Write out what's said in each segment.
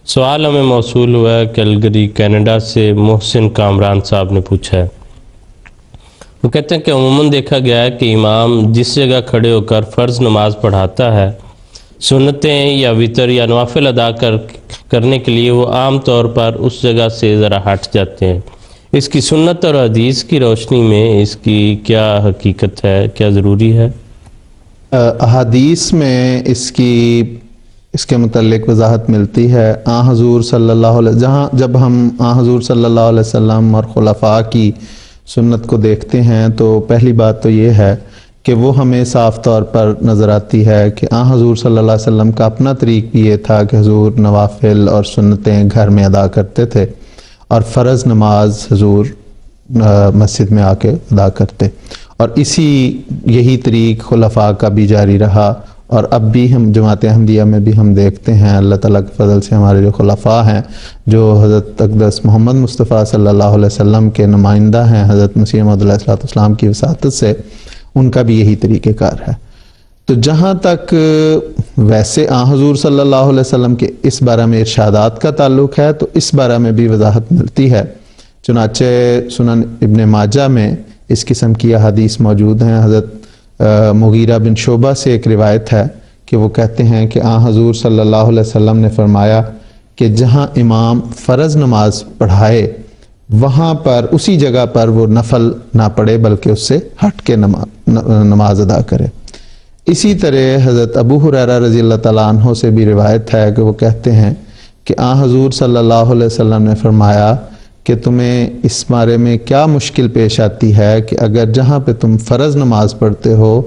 سوال ہمیں موصول ہوا ہے کیلگری کینیڈا سے محسن کامران صاحب نے پوچھا ہے۔ وہ کہتے ہیں کہ عموماً دیکھا گیا ہے کہ امام جس جگہ کھڑے ہو کر فرض نماز پڑھاتا ہے، سنتیں یا وتر یا نوافل ادا کرنے کے لیے وہ عام طور پر اس جگہ سے ذرا ہٹ جاتے ہیں۔ اس کی سنت اور حدیث کی روشنی میں اس کی کیا حقیقت ہے، کیا ضروری ہے؟ احادیث میں اس کے متعلق وضاحت ملتی ہے۔ حضور صلی اللہ علیہ جب ہم حضور صلی اللہ علیہ وسلم اور خلفاء کی سنت کو دیکھتے ہیں تو پہلی بات تو یہ ہے کہ وہ ہمیں صاف طور پر نظر آتی ہے کہ حضور صلی اللہ علیہ وسلم کا اپنا طریق بھی یہ تھا کہ حضور نوافل اور سنتیں گھر میں ادا کرتے تھے اور فرض نماز حضور مسجد میں آ کے ادا کرتے، اور یہی طریق خلفاء کا بھی جاری رہا۔ اور اب بھی ہم جماعت احمدیہ میں بھی ہم دیکھتے ہیں اللہ تعالیٰ کے فضل سے ہمارے جو خلفاء ہیں، جو حضرت اقدس محمد مصطفیٰ صلی اللہ علیہ وسلم کے نمائندہ ہیں حضرت مسیح موعود علیہ السلام کی وساطت سے، ان کا بھی یہی طریقہ کار ہے۔ تو جہاں تک ویسے حضور صلی اللہ علیہ وسلم کے اس بارے میں ارشادات کا تعلق ہے تو اس بارے میں بھی وضاحت ملتی ہے۔ چنانچہ سنن ابن ماجہ میں اس قسم کی احادیث موجود ہیں۔ حضرت مغیرہ بن شعبہ سے ایک روایت ہے کہ وہ کہتے ہیں کہ حضور صلی اللہ علیہ وسلم نے فرمایا کہ جہاں امام فرض نماز پڑھائے وہاں پر اسی جگہ پر وہ نفل نہ پڑھے بلکہ اس سے ہٹ کے نماز ادا کرے۔ اسی طرح حضرت ابو ہریرہ رضی اللہ تعالیٰ عنہ سے بھی روایت ہے کہ وہ کہتے ہیں کہ حضور صلی اللہ علیہ وسلم نے فرمایا کہ تمہیں اس بارے میں کیا مشکل پیش آتی ہے کہ اگر جہاں پہ تم فرض نماز پڑھتے ہو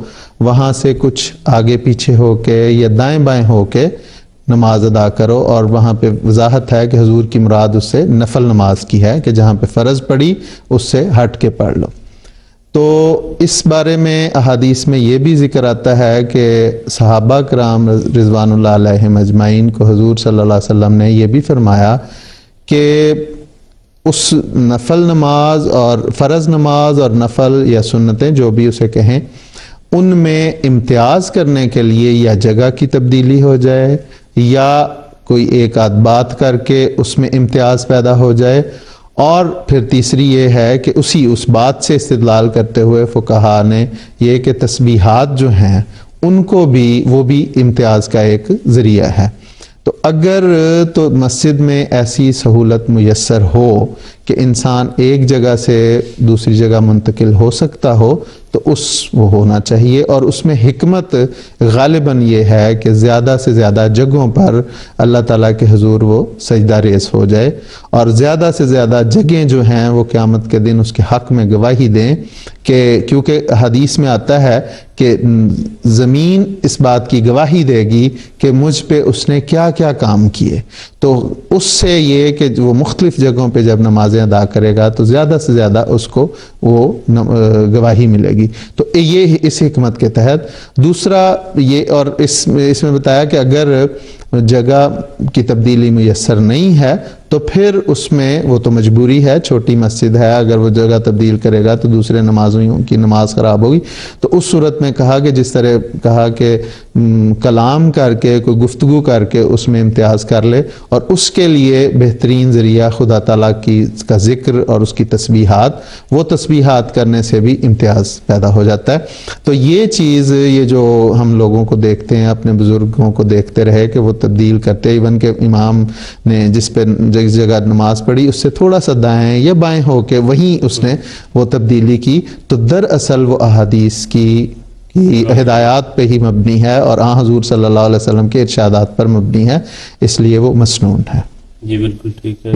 وہاں سے کچھ آگے پیچھے ہو کے یا دائیں بائیں ہو کے نماز ادا کرو، اور وہاں پہ وضاحت ہے کہ حضور کی مراد اس سے نفل نماز کی ہے کہ جہاں پہ فرض پڑھی اس سے ہٹ کے پڑھ لو۔ تو اس بارے میں احادیث میں یہ بھی ذکر آتا ہے کہ صحابہ کرام رضوان اللہ علیہم اجمعین کو حضور صلی اللہ علیہ وسلم نے یہ بھی فرمایا کہ اس نفل نماز اور فرض نماز اور نفل یا سنتیں جو بھی اسے کہیں ان میں امتیاز کرنے کے لیے یا جگہ کی تبدیلی ہو جائے یا کوئی ایک آدھ بات کر کے اس میں امتیاز پیدا ہو جائے، اور پھر تیسری یہ ہے کہ اس بات سے استدلال کرتے ہوئے فقہاء نے یہ کہ تسبیحات جو ہیں ان کو بھی وہ بھی امتیاز کا ایک ذریعہ ہے۔ تو اگر تو مسجد میں ایسی سہولت میسر ہو کہ انسان ایک جگہ سے دوسری جگہ منتقل ہو سکتا ہو تو وہ ہونا چاہیے، اور اس میں حکمت غالباً یہ ہے کہ زیادہ سے زیادہ جگہوں پر اللہ تعالیٰ کے حضور وہ سجدہ ریز ہو جائے، اور زیادہ سے زیادہ جگہیں جو ہیں وہ قیامت کے دن اس کے حق میں گواہی دیں کہ کیونکہ حدیث میں آتا ہے کہ زمین اس بات کی گواہی دے گی کہ مجھ پہ اس نے کیا کیا کام کیے، تو اس سے یہ کہ وہ مختلف جگہوں پہ جب نمازیں ادا کرے گا تو زیادہ سے زیادہ اس کو وہ گواہی ملے گی۔ تو یہ اس حکمت کے تحت دوسرا یہ، اور اس میں بتایا کہ اگر جگہ کی تبدیلی میسر نہیں ہے تو پھر اس میں وہ تو مجبوری ہے، چھوٹی مسجد ہے، اگر وہ جگہ تبدیل کرے گا تو دوسرے نمازیوں کی نماز خراب ہوگی، تو اس صورت میں کہا کہ جس طرح کہا کہ کلام کر کے کوئی گفتگو کر کے اس میں امتیاز کر لے، اور اس کے لیے بہترین ذریعہ خدا تعالیٰ کا ذکر اور اس کی تسبیحات، وہ تسبیحات کرنے سے بھی امتیاز پیدا ہو جاتا ہے۔ تو یہ چیز یہ جو ہم لوگوں کو دیکھتے ہیں، اپنے بزرگوں کو دیکھتے رہے کہ وہ تبدیل کرتے، ایون کہ امام نے جس پہ جگہ نماز پڑھی اس سے تھوڑا سا دائیں یا بائیں ہو کے وہیں اس نے وہ تبدیلی کی، تو دراصل وہ احادیث کی ہدایات پہ ہی مبنی ہے اور حضور صلی اللہ علیہ وسلم کے ارشادات پر مبنی ہے، اس لیے وہ مسنون ہے۔ جی بالکل ٹھیک ہے۔